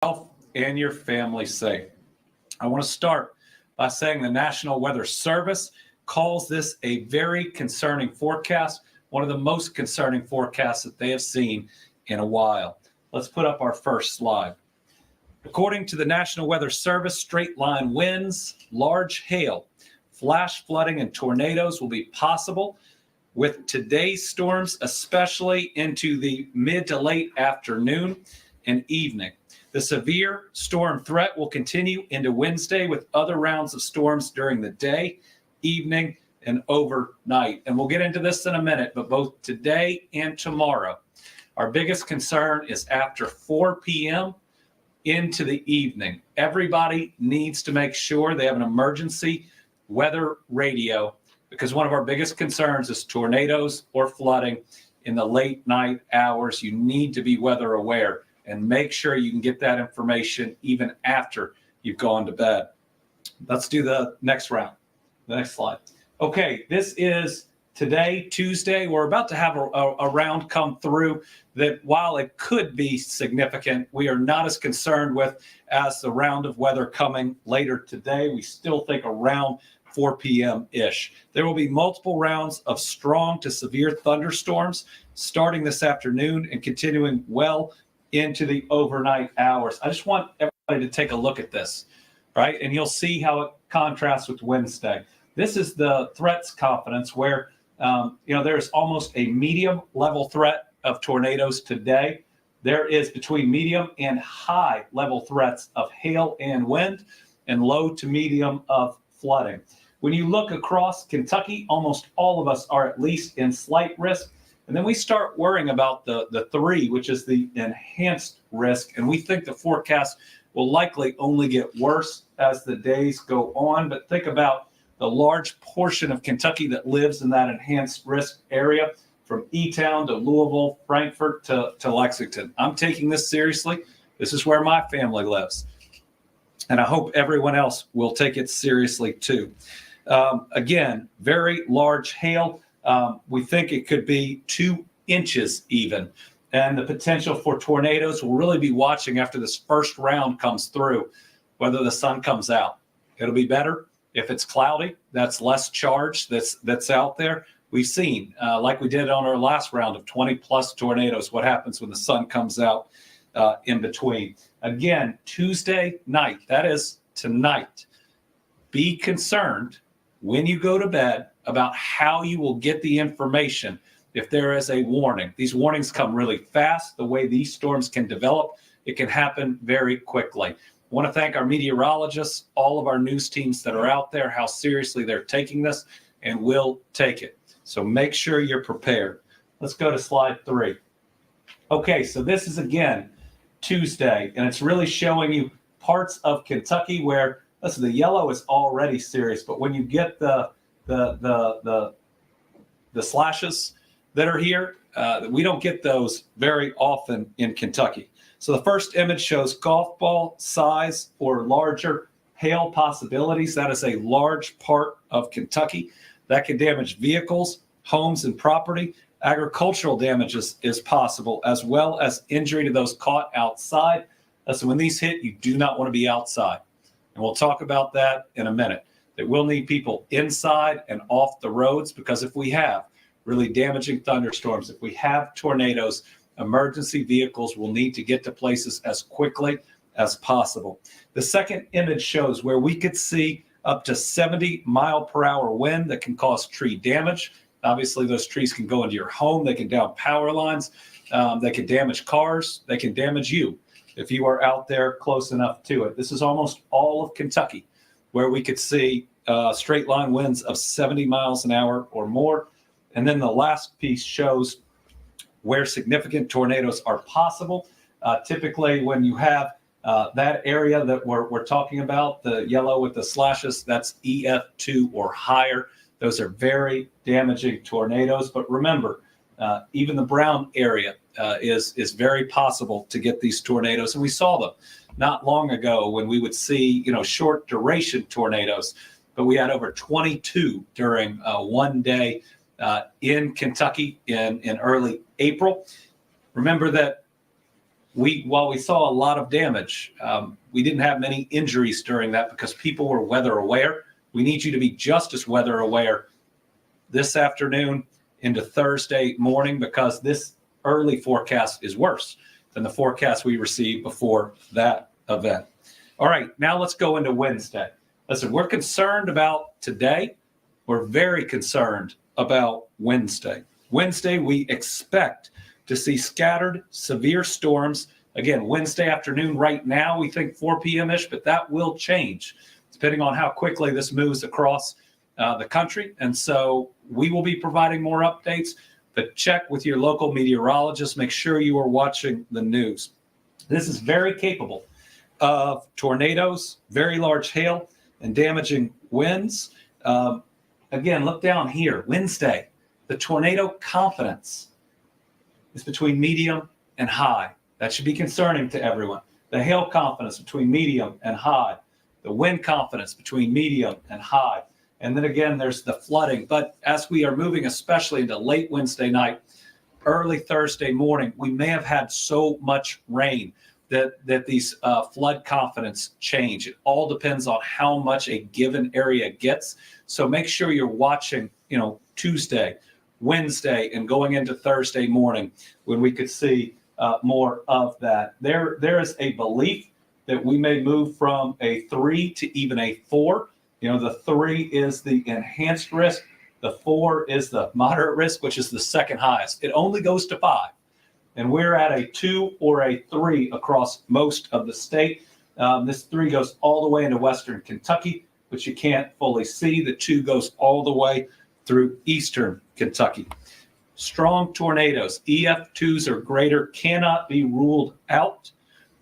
Health and your family safe. I want to start by saying the National Weather Service calls this a very concerning forecast, one of the most concerning forecasts that they have seen in a while. Let's put up our first slide. According to the National Weather Service, straight line winds, large hail, flash flooding, and tornadoes will be possible with today's storms, especially into the mid to late afternoon and evening. The severe storm threat will continue into Wednesday with other rounds of storms during the day, evening, and overnight. And we'll get into this in a minute, but both today and tomorrow, our biggest concern is after 4 p.m. into the evening. Everybody needs to make sure they have an emergency weather radio because one of our biggest concerns is tornadoes or flooding in the late night hours. You need to be weather aware and make sure you can get that information even after you've gone to bed. Let's do the next round, the next slide. Okay, this is today, Tuesday. We're about to have a round come through that while it could be significant, we are not as concerned with as the round of weather coming later today. We still think around 4 p.m.-ish. There will be multiple rounds of strong to severe thunderstorms starting this afternoon and continuing well into the overnight hours. I just want everybody to take a look at this, right? And you'll see how it contrasts with Wednesday. This is the threats confidence where, there's almost a medium level threat of tornadoes today. There is between medium and high level threats of hail and wind and low to medium of flooding. When you look across Kentucky, almost all of us are at least in slight risk. And then we start worrying about the 3, which is the enhanced risk. And we think the forecast will likely only get worse as the days go on. But think about the large portion of Kentucky that lives in that enhanced risk area, from E-Town to Louisville, Frankfort to Lexington. I'm taking this seriously. This is where my family lives. And I hope everyone else will take it seriously too. Again, very large hail. We think it could be 2 inches even. And the potential for tornadoes, we'll really be watching after this first round comes through, whether the sun comes out. It'll be better if it's cloudy. That's less charge that's out there. We've seen, like we did on our last round of 20 plus tornadoes, what happens when the sun comes out in between. Again, Tuesday night, that is tonight. Be concerned when you go to bed about how you will get the information if there is a warning. These warnings come really fast. The way these storms can develop, it can happen very quickly. I want to thank our meteorologists, all of our news teams that are out there, how seriously they're taking this and will take it. So make sure you're prepared. Let's go to slide 3. Okay, so this is again Tuesday, and it's really showing you parts of Kentucky where, listen, the yellow is already serious, but when you get the slashes that are here, we don't get those very often in Kentucky. So the first image shows golf ball size or larger hail possibilities. That is a large part of Kentucky. That can damage vehicles, homes, and property. Agricultural damage is possible, as well as injury to those caught outside. So when these hit, you do not want to be outside. And we'll talk about that in a minute. That we'll need people inside and off the roads, because if we have really damaging thunderstorms, if we have tornadoes, emergency vehicles will need to get to places as quickly as possible. The second image shows where we could see up to 70 mile per hour wind that can cause tree damage. Obviously, those trees can go into your home. They can down power lines. They can damage cars. They can damage you if you are out there close enough to it. This is almost all of Kentucky where we could see straight line winds of 70 miles an hour or more. And then the last piece shows where significant tornadoes are possible. Typically, when you have that area that we're talking about, the yellow with the slashes, that's EF2 or higher. Those are very damaging tornadoes. But remember, even the brown area is very possible to get these tornadoes. And we saw them not long ago when we would see, short duration tornadoes. But we had over 22 during one day in Kentucky in early April. Remember that while we saw a lot of damage, we didn't have many injuries during that because people were weather aware. We need you to be just as weather aware this afternoon into Thursday morning, because this early forecast is worse than the forecast we received before that event. All right, now let's go into Wednesday. Listen, we're concerned about today. We're very concerned about Wednesday. Wednesday, we expect to see scattered severe storms. Again, Wednesday afternoon, right now, we think 4 p.m.-ish, but that will change depending on how quickly this moves across the country. And so we will be providing more updates, but check with your local meteorologist. Make sure you are watching the news. This is very capable of tornadoes, very large hail, and damaging winds. Again, look down here. Wednesday, the tornado confidence is between medium and high. That should be concerning to everyone. The hail confidence between medium and high. The wind confidence between medium and high. And then again, there's the flooding. But as we are moving, especially into late Wednesday night, early Thursday morning, we may have had so much rain that these flood confidence change. It all depends on how much a given area gets. So make sure you're watching, Tuesday, Wednesday, and going into Thursday morning when we could see more of that. There is a belief that we may move from a 3 to even a 4. The 3 is the enhanced risk. The 4 is the moderate risk, which is the second highest. It only goes to 5. And we're at a 2 or a 3 across most of the state. This 3 goes all the way into western Kentucky, which you can't fully see. The 2 goes all the way through eastern Kentucky. Strong tornadoes, EF2s or greater, cannot be ruled out.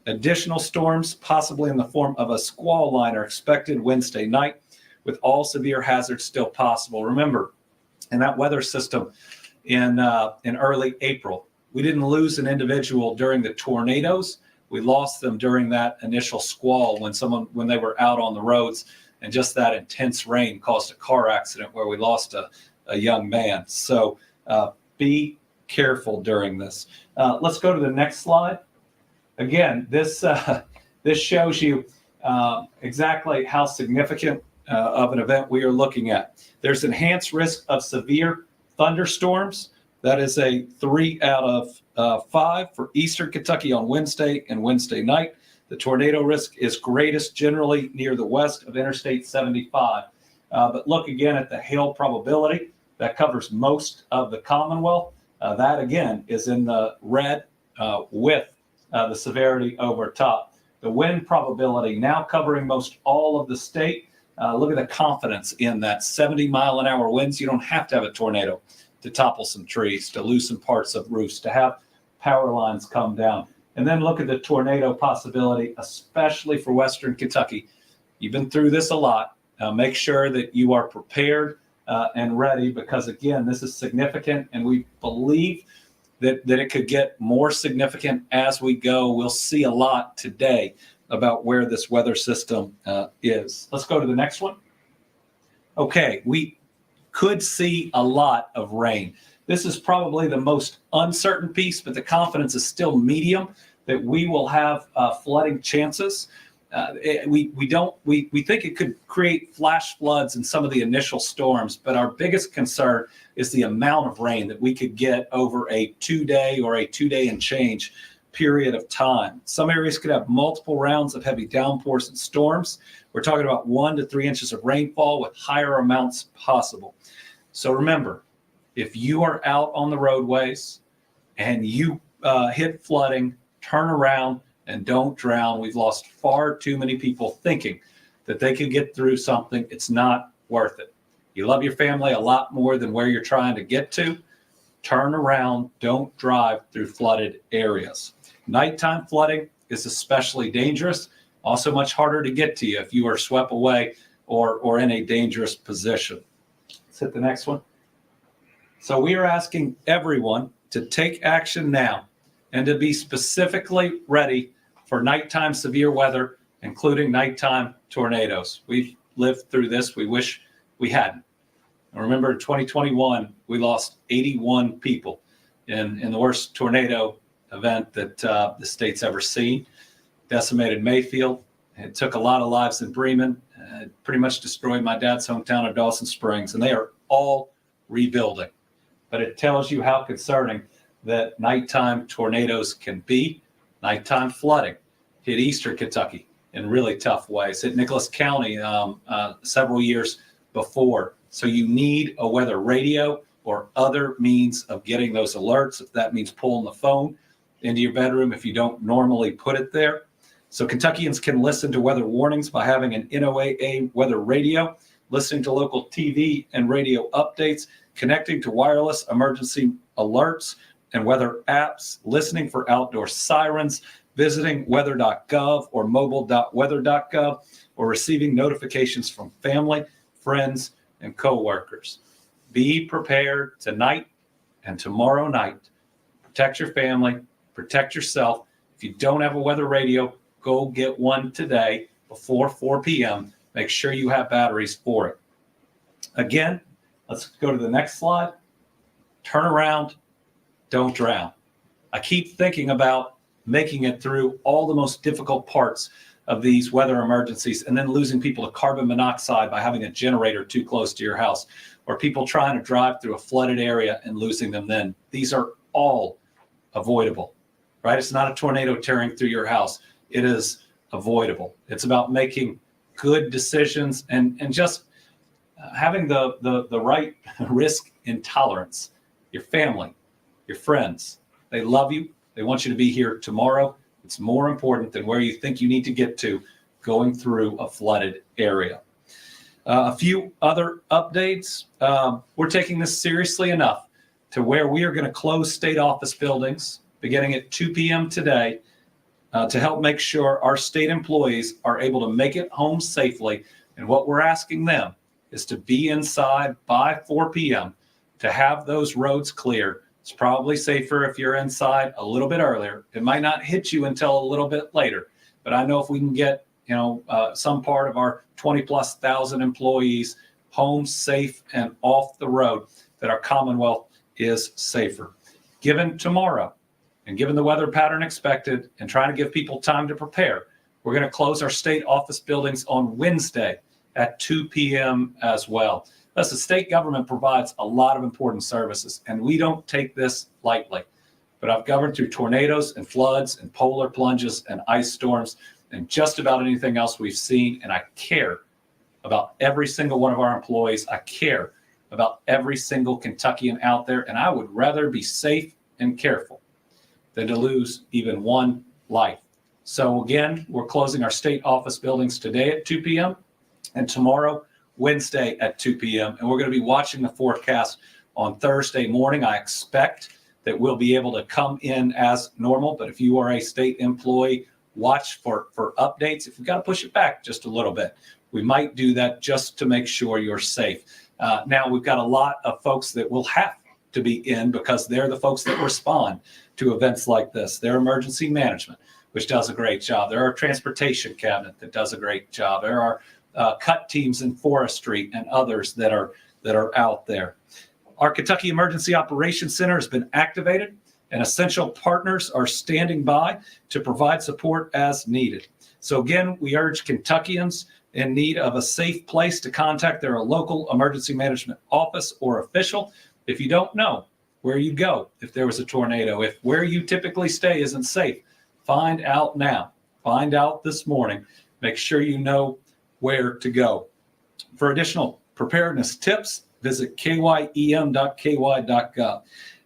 Additional storms, possibly in the form of a squall line, are expected Wednesday night, with all severe hazards still possible. Remember, in that weather system in early April, we didn't lose an individual during the tornadoes. We lost them during that initial squall when they were out on the roads, and just that intense rain caused a car accident where we lost a young man. So be careful during this. Let's go to the next slide. Again, this shows you exactly how significant of an event we are looking at. There's enhanced risk of severe thunderstorms. That is a 3 out of 5 for eastern Kentucky on Wednesday and Wednesday night. The tornado risk is greatest generally near the west of Interstate 75. But look again at the hail probability. That covers most of the Commonwealth. That, again, is in the red with the severity over top. The wind probability now covering most all of the state. Look at the confidence in that 70-mile-an-hour winds. You don't have to have a tornado to topple some trees, to loosen parts of roofs, to have power lines come down. And then look at the tornado possibility, especially for western Kentucky. You've been through this a lot. Make sure that you are prepared and ready, because, again, this is significant, and we believe that it could get more significant as we go. We'll see a lot today about where this weather system is. Let's go to the next one. Okay, we could see a lot of rain. This is probably the most uncertain piece, but the confidence is still medium that we will have flooding chances. We think it could create flash floods in some of the initial storms, but our biggest concern is the amount of rain that we could get over a 2-day or a 2-day and change period of time. Some areas could have multiple rounds of heavy downpours and storms. We're talking about 1 to 3 inches of rainfall with higher amounts possible. So remember, if you are out on the roadways and you hit flooding, turn around and don't drown. We've lost far too many people thinking that they could get through something. It's not worth it. You love your family a lot more than where you're trying to get to. Turn around. Don't drive through flooded areas. Nighttime flooding is especially dangerous. Also much harder to get to you if you are swept away or in a dangerous position. Let's hit the next one. So we are asking everyone to take action now and to be specifically ready for nighttime severe weather, including nighttime tornadoes. We've lived through this. We wish we hadn't. And remember, in 2021, we lost 81 people in the worst tornado event that the state's ever seen. Decimated Mayfield. It took a lot of lives in Bremen. It pretty much destroyed my dad's hometown of Dawson Springs, and they are all rebuilding. But it tells you how concerning that nighttime tornadoes can be. Nighttime flooding hit eastern Kentucky in really tough ways. Hit Nicholas County several years before. So you need a weather radio or other means of getting those alerts. If that means pulling the phone into your bedroom if you don't normally put it there. So Kentuckians can listen to weather warnings by having an NOAA weather radio, listening to local TV and radio updates, connecting to wireless emergency alerts and weather apps, listening for outdoor sirens, visiting weather.gov or mobile.weather.gov, or receiving notifications from family, friends, and coworkers. Be prepared tonight and tomorrow night. Protect your family, protect yourself. If you don't have a weather radio, go get one today before 4 p.m. Make sure you have batteries for it. Again, let's go to the next slide. Turn around, don't drown. I keep thinking about making it through all the most difficult parts of these weather emergencies and then losing people to carbon monoxide by having a generator too close to your house, or people trying to drive through a flooded area and losing them then. These are all avoidable, right? It's not a tornado tearing through your house. It is avoidable. It's about making good decisions and just having the right risk intolerance. Your family, your friends, they love you. They want you to be here tomorrow. It's more important than where you think you need to get to going through a flooded area. A few other updates. We're taking this seriously enough to where we are going to close state office buildings beginning at 2 p.m. today to help make sure our state employees are able to make it home safely. And what we're asking them is to be inside by 4 p.m. to have those roads clear. It's probably safer if you're inside a little bit earlier. It might not hit you until a little bit later, but I know if we can get some part of our 20,000+ employees home safe and off the road, that our Commonwealth is safer. Given tomorrow and given the weather pattern expected and trying to give people time to prepare, we're going to close our state office buildings on Wednesday at 2 p.m. as well. Thus, the state government provides a lot of important services, and we don't take this lightly. But I've governed through tornadoes and floods and polar plunges and ice storms and just about anything else we've seen, and I care about every single one of our employees. I care about every single Kentuckian out there, and I would rather be safe and careful than to lose even one life. So again, we're closing our state office buildings today at 2 p.m. and tomorrow, Wednesday at 2 p.m. And we're going to be watching the forecast on Thursday morning. I expect that we'll be able to come in as normal. But if you are a state employee, watch for updates. If we've got to push it back just a little bit, we might do that just to make sure you're safe. Now, we've got a lot of folks that will have to be in because they're the folks that respond to events like this. They're emergency management, which does a great job. There are transportation cabinet that does a great job. There are cut teams in forestry and others that are out there. Our Kentucky Emergency Operations Center has been activated, and essential partners are standing by to provide support as needed. So again, we urge Kentuckians in need of a safe place to contact their local emergency management office or official. If you don't know where you go if there was a tornado, if where you typically stay isn't safe, find out now. Find out this morning. Make sure you know where to go. For additional preparedness tips, visit kym.ky.gov.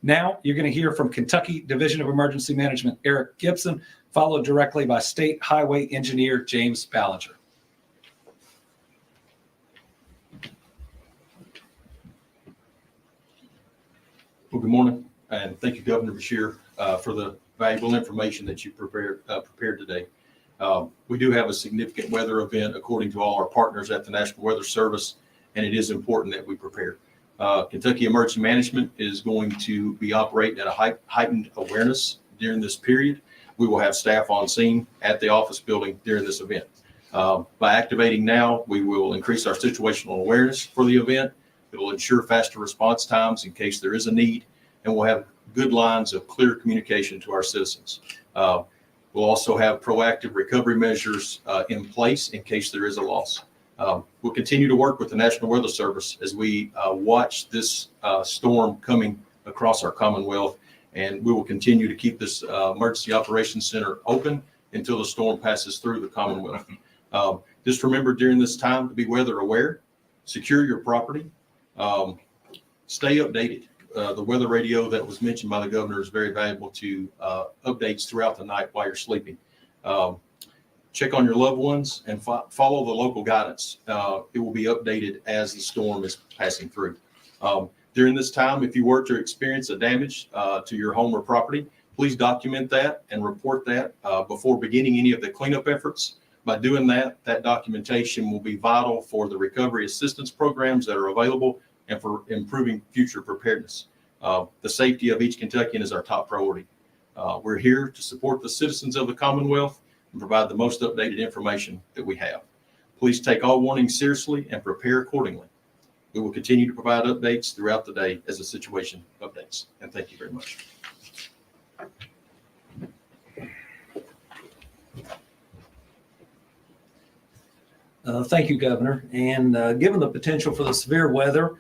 Now you're going to hear from Kentucky Division of Emergency Management Eric Gibson, followed directly by State Highway Engineer James Ballinger. Well, good morning, and thank you, Governor Beshear, for the valuable information that you prepared today. We do have a significant weather event according to all our partners at the National Weather Service, and it is important that we prepare. Kentucky Emergency Management is going to be operating at a heightened awareness during this period. We will have staff on scene at the office building during this event. By activating now, we will increase our situational awareness for the event. It will ensure faster response times in case there is a need. and we'll have good lines of clear communication to our citizens. We'll also have proactive recovery measures in place in case there is a loss. We'll continue to work with the National Weather Service as we watch this storm coming across our Commonwealth, and we will continue to keep this Emergency Operations Center open until the storm passes through the Commonwealth. Just remember during this time to be weather aware, secure your property, stay updated. The weather radio that was mentioned by the governor is very valuable to updates throughout the night while you're sleeping. Check on your loved ones and follow the local guidance. It will be updated as the storm is passing through. During this time, if you were to experience a damage to your home or property, please document that and report that before beginning any of the cleanup efforts. By doing that, that documentation will be vital for the recovery assistance programs that are available and for improving future preparedness. The safety of each Kentuckian is our top priority. We're here to support the citizens of the Commonwealth and provide the most updated information that we have. Please take all warnings seriously and prepare accordingly. We will continue to provide updates throughout the day as the situation updates. And thank you very much. Thank you, Governor. And given the potential for the severe weather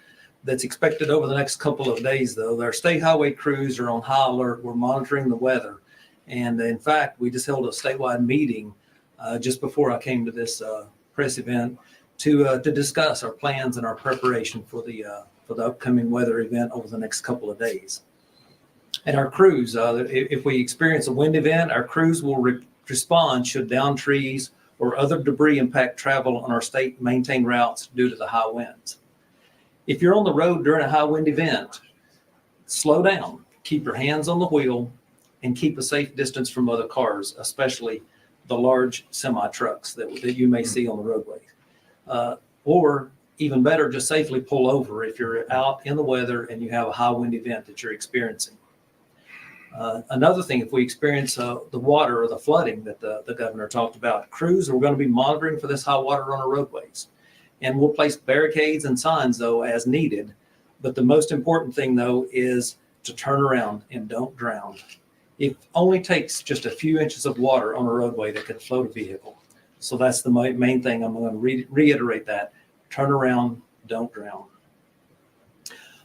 that's expected over the next couple of days, though, our state highway crews are on high alert. We're monitoring the weather. And in fact, we just held a statewide meeting just before I came to this press event to discuss our plans and our preparation for the upcoming weather event over the next couple of days. And our crews, if we experience a wind event, our crews will respond should downed trees or other debris impact travel on our state maintained routes due to the high winds. If you're on the road during a high wind event, slow down, keep your hands on the wheel, and keep a safe distance from other cars, especially the large semi trucks that you may see on the roadway. Or even better, just safely pull over if you're out in the weather and you have a high wind event that you're experiencing. Another thing, if we experience the water or the flooding that the governor talked about, crews are going to be monitoring for this high water on our roadways. And we'll place barricades and signs, though, as needed. But the most important thing, though, is to turn around and don't drown. It only takes just a few inches of water on a roadway that could float a vehicle. So that's the main thing. I'm going to reiterate that. Turn around, don't drown.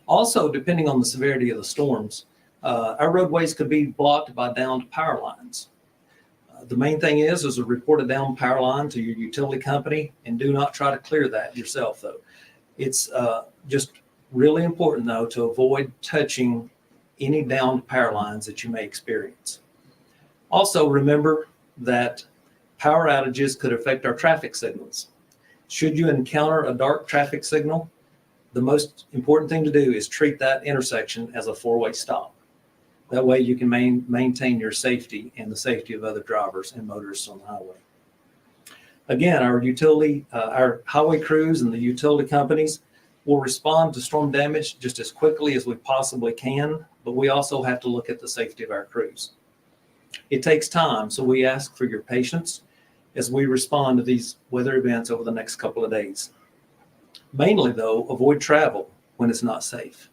Also, depending on the severity of the storms, our roadways could be blocked by downed power lines. The main thing is report a downed power line to your utility company, and do not try to clear that yourself, though. It's just really important, though, to avoid touching any downed power lines that you may experience. Also, remember that power outages could affect our traffic signals. Should you encounter a dark traffic signal, the most important thing to do is treat that intersection as a four-way stop. That way you can maintain your safety and the safety of other drivers and motorists on the highway. Again, our highway crews and the utility companies will respond to storm damage just as quickly as we possibly can, but we also have to look at the safety of our crews. It takes time, so we ask for your patience as we respond to these weather events over the next couple of days. Mainly, though, avoid travel when it's not safe.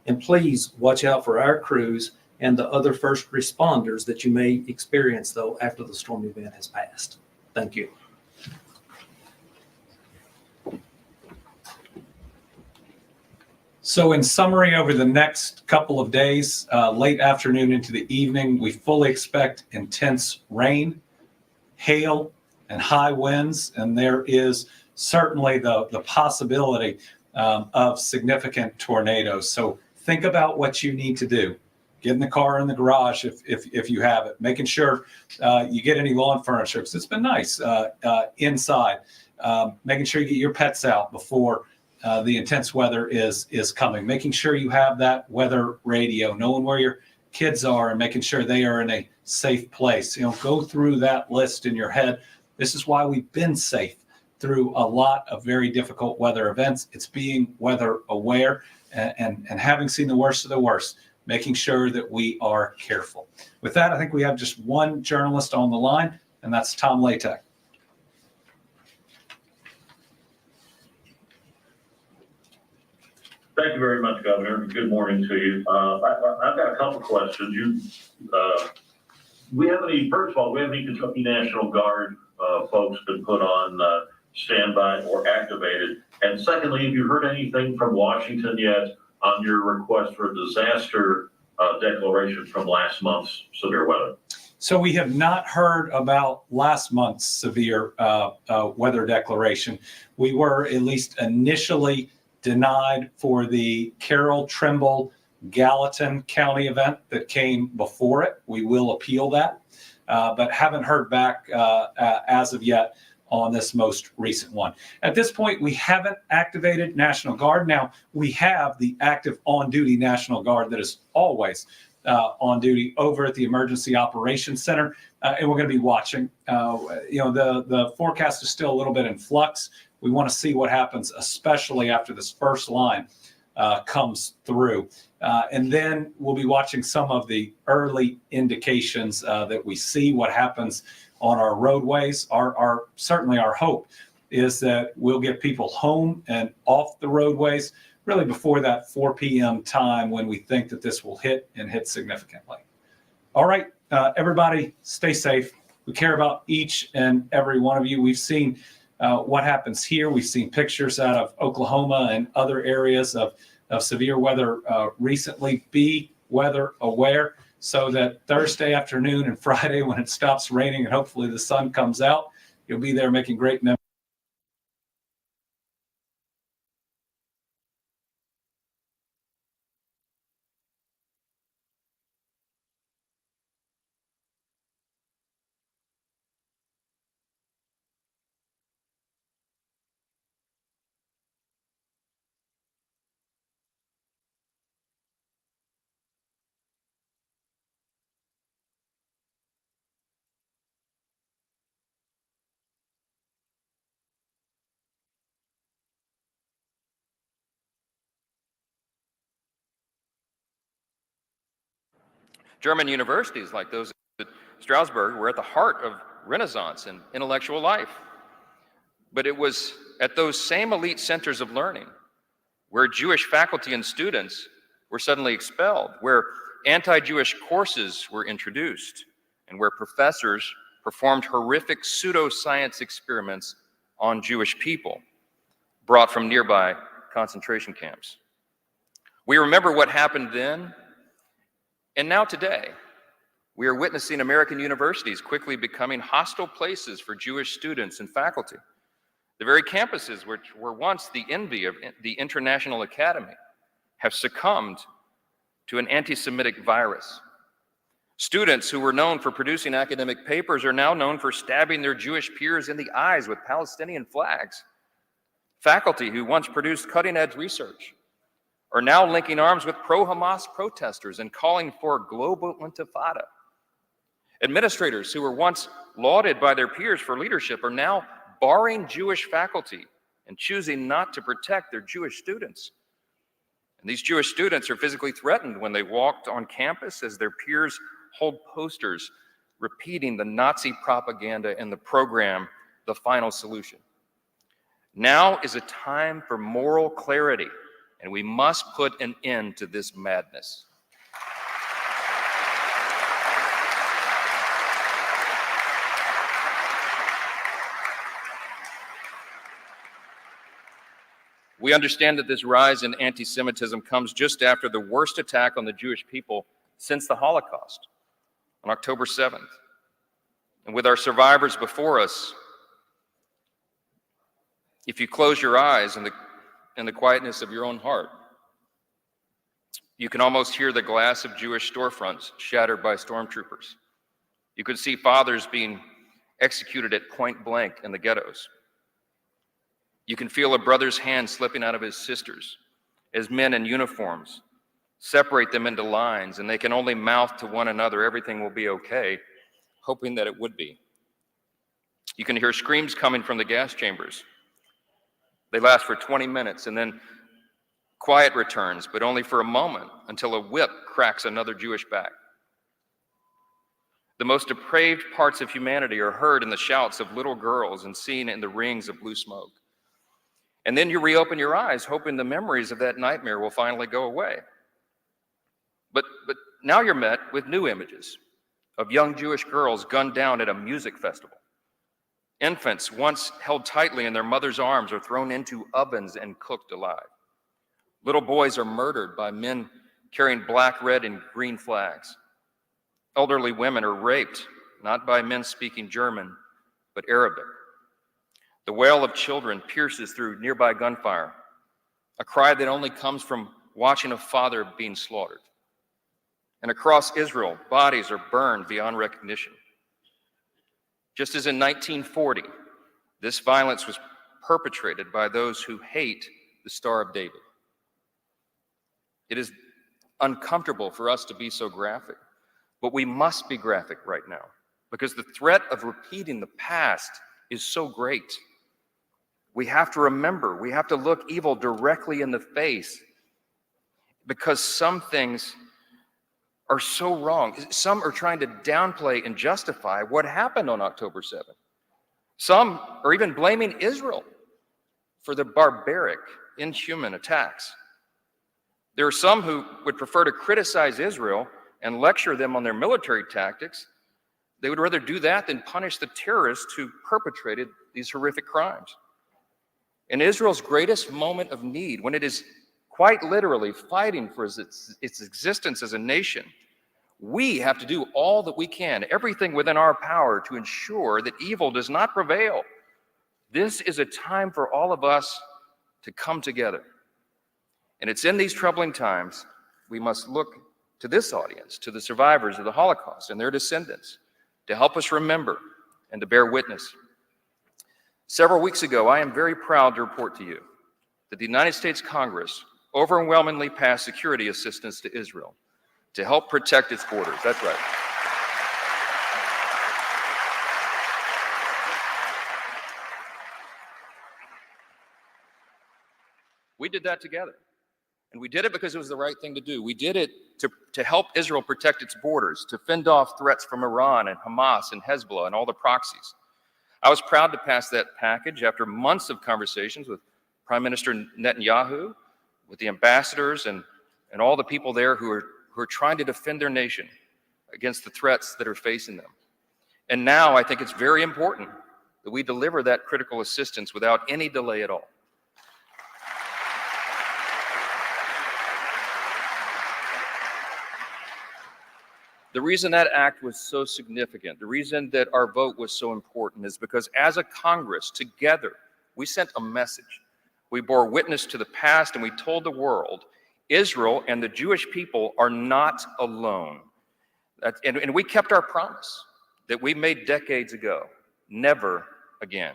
And please watch out for our crews and the other first responders that you may experience, though, after the storm event has passed. Thank you. So in summary, over the next couple of days, late afternoon into the evening, we fully expect intense rain, hail, and high winds. And there is certainly the possibility of significant tornadoes. So think about what you need to do. Get in the car in the garage if you have it. Making sure you get any lawn furniture, because it's been nice inside. Making sure you get your pets out before the intense weather is coming. Making sure you have that weather radio, knowing where your kids are and making sure they are in a safe place. Go through that list in your head. This is why we've been safe through a lot of very difficult weather events. It's being weather aware and having seen the worst of the worst, making sure that we are careful. With that, I think we have just one journalist on the line, and that's Tom Latek. Thank you very much, Governor. Good morning to you. I've got a couple questions. First of all, we have any Kentucky National Guard folks been put on standby or activated? And secondly, have you heard anything from Washington yet on your request for a disaster declaration from last month's severe weather? So we have not heard about last month's severe weather declaration. We were at least initially denied for the Carroll, Trimble, Gallatin County event that came before it. We will appeal that, but haven't heard back as of yet on this most recent one. At this point, we haven't activated National Guard. Now, we have the active on-duty National Guard that is always on duty over at the Emergency Operations Center, and we're going to be watching. The forecast is still a little bit in flux. We want to see what happens, especially after this first line comes through. And then we'll be watching some of the early indications that we see what happens on our roadways. Certainly our hope is that we'll get people home and off the roadways really before that 4 p.m. time when we think that this will hit significantly. All right, everybody, stay safe. We care about each and every one of you. We've seen what happens here. We've seen pictures out of Oklahoma and other areas of severe weather recently. Be weather aware so that Thursday afternoon and Friday, when it stops raining and hopefully the sun comes out, you'll be there making great memories. German universities like those at Strasbourg were at the heart of Renaissance and intellectual life. But it was at those same elite centers of learning where Jewish faculty and students were suddenly expelled, where anti-Jewish courses were introduced, and where professors performed horrific pseudoscience experiments on Jewish people brought from nearby concentration camps. We remember what happened then. And now today, we are witnessing American universities quickly becoming hostile places for Jewish students and faculty. The very campuses which were once the envy of the International Academy have succumbed to an anti-Semitic virus. Students who were known for producing academic papers are now known for stabbing their Jewish peers in the eyes with Palestinian flags. Faculty who once produced cutting-edge research are now linking arms with pro-Hamas protesters and calling for global intifada. Administrators who were once lauded by their peers for leadership are now barring Jewish faculty and choosing not to protect their Jewish students. And these Jewish students are physically threatened when they walked on campus as their peers hold posters repeating the Nazi propaganda in the program, The Final Solution. Now is a time for moral clarity, and we must put an end to this madness. We understand that this rise in anti-Semitism comes just after the worst attack on the Jewish people since the Holocaust, on October 7th. And with our survivors before us, if you close your eyes in the quietness of your own heart, you can almost hear the glass of Jewish storefronts shattered by stormtroopers. You could see fathers being executed at point blank in the ghettos. You can feel a brother's hand slipping out of his sister's as men in uniforms separate them into lines, and they can only mouth to one another, "Everything will be okay," hoping that it would be. You can hear screams coming from the gas chambers. They last for 20 minutes, and then quiet returns, but only for a moment, until a whip cracks another Jewish back. The most depraved parts of humanity are heard in the shouts of little girls and seen in the rings of blue smoke. And then you reopen your eyes, hoping the memories of that nightmare will finally go away. But now you're met with new images of young Jewish girls gunned down at a music festival. Infants once held tightly in their mother's arms are thrown into ovens and cooked alive. Little boys are murdered by men carrying black, red, and green flags. Elderly women are raped, not by men speaking German, but Arabic. The wail of children pierces through nearby gunfire, a cry that only comes from watching a father being slaughtered. And across Israel, bodies are burned beyond recognition. Just as in 1940, this violence was perpetrated by those who hate the Star of David. It is uncomfortable for us to be so graphic, but we must be graphic right now because the threat of repeating the past is so great. We have to remember, we have to look evil directly in the face because some things are so wrong. Some are trying to downplay and justify what happened on October 7th. Some are even blaming Israel for the barbaric, inhuman attacks. There are some who would prefer to criticize Israel and lecture them on their military tactics. They would rather do that than punish the terrorists who perpetrated these horrific crimes. In Israel's greatest moment of need, when it is quite literally fighting for its existence as a nation, we have to do all that we can, everything within our power to ensure that evil does not prevail. This is a time for all of us to come together. And it's in these troubling times we must look to this audience, to the survivors of the Holocaust and their descendants, to help us remember and to bear witness. Several weeks ago, I am very proud to report to you that the United States Congress overwhelmingly passed security assistance to Israel to help protect its borders. That's right. We did that together. And we did it because it was the right thing to do. We did it to help Israel protect its borders, to fend off threats from Iran and Hamas and Hezbollah and all the proxies. I was proud to pass that package after months of conversations with Prime Minister Netanyahu, with the ambassadors and all the people there who are trying to defend their nation against the threats that are facing them. And now I think it's very important that we deliver that critical assistance without any delay at all. The reason that act was so significant, the reason that our vote was so important is because as a Congress, together, we sent a message. We bore witness to the past and we told the world, Israel and the Jewish people are not alone. And we kept our promise that we made decades ago, never again.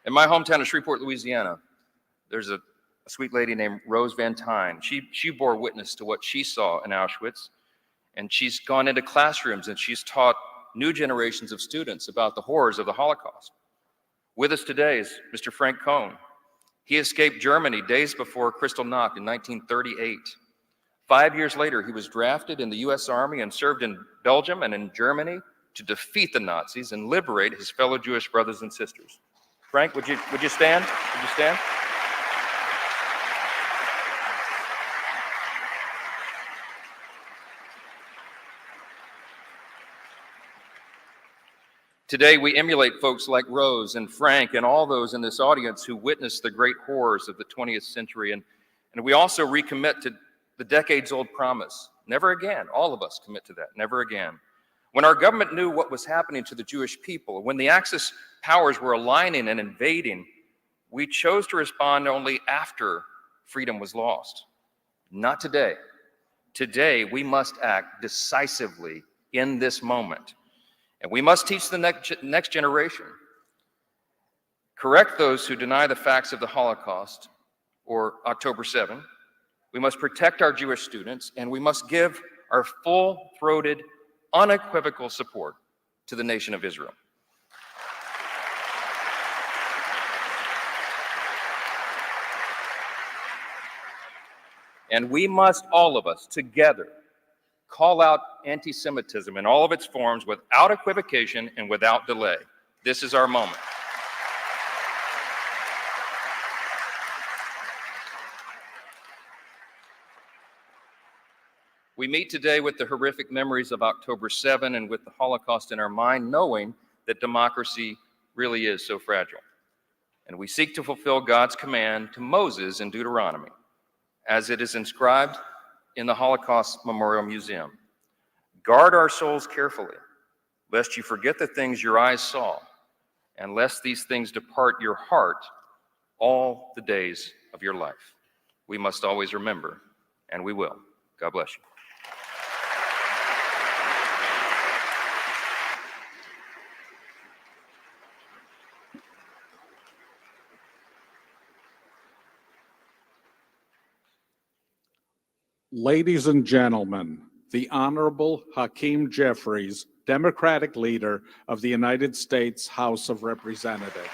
In my hometown of Shreveport, Louisiana, there's a sweet lady named Rose Van Tyne. She bore witness to what she saw in Auschwitz, and she's gone into classrooms and she's taught new generations of students about the horrors of the Holocaust. With us today is Mr. Frank Cohn. He escaped Germany days before Kristallnacht in 1938. 5 years later, he was drafted in the U.S. Army and served in Belgium and in Germany to defeat the Nazis and liberate his fellow Jewish brothers and sisters. Frank, would you stand? Would you stand? Today, we emulate folks like Rose and Frank and all those in this audience who witnessed the great horrors of the 20th century. And we also recommit to the decades-old promise, never again. All of us commit to that, never again. When our government knew what was happening to the Jewish people, when the Axis powers were aligning and invading, we chose to respond only after freedom was lost. Not today. Today, we must act decisively in this moment. And we must teach the next generation. Correct those who deny the facts of the Holocaust or October 7. We must protect our Jewish students, and we must give our full-throated, unequivocal support to the nation of Israel. And we must, all of us, together, call out anti-Semitism in all of its forms without equivocation and without delay. This is our moment. We meet today with the horrific memories of October 7 and with the Holocaust in our mind, knowing that democracy really is so fragile. And we seek to fulfill God's command to Moses in Deuteronomy, as it is inscribed in the Holocaust Memorial Museum. Guard our souls carefully, lest you forget the things your eyes saw, and lest these things depart your heart all the days of your life. We must always remember, and we will. God bless you. Ladies and gentlemen, the Honorable Hakeem Jeffries, Democratic Leader of the United States House of Representatives.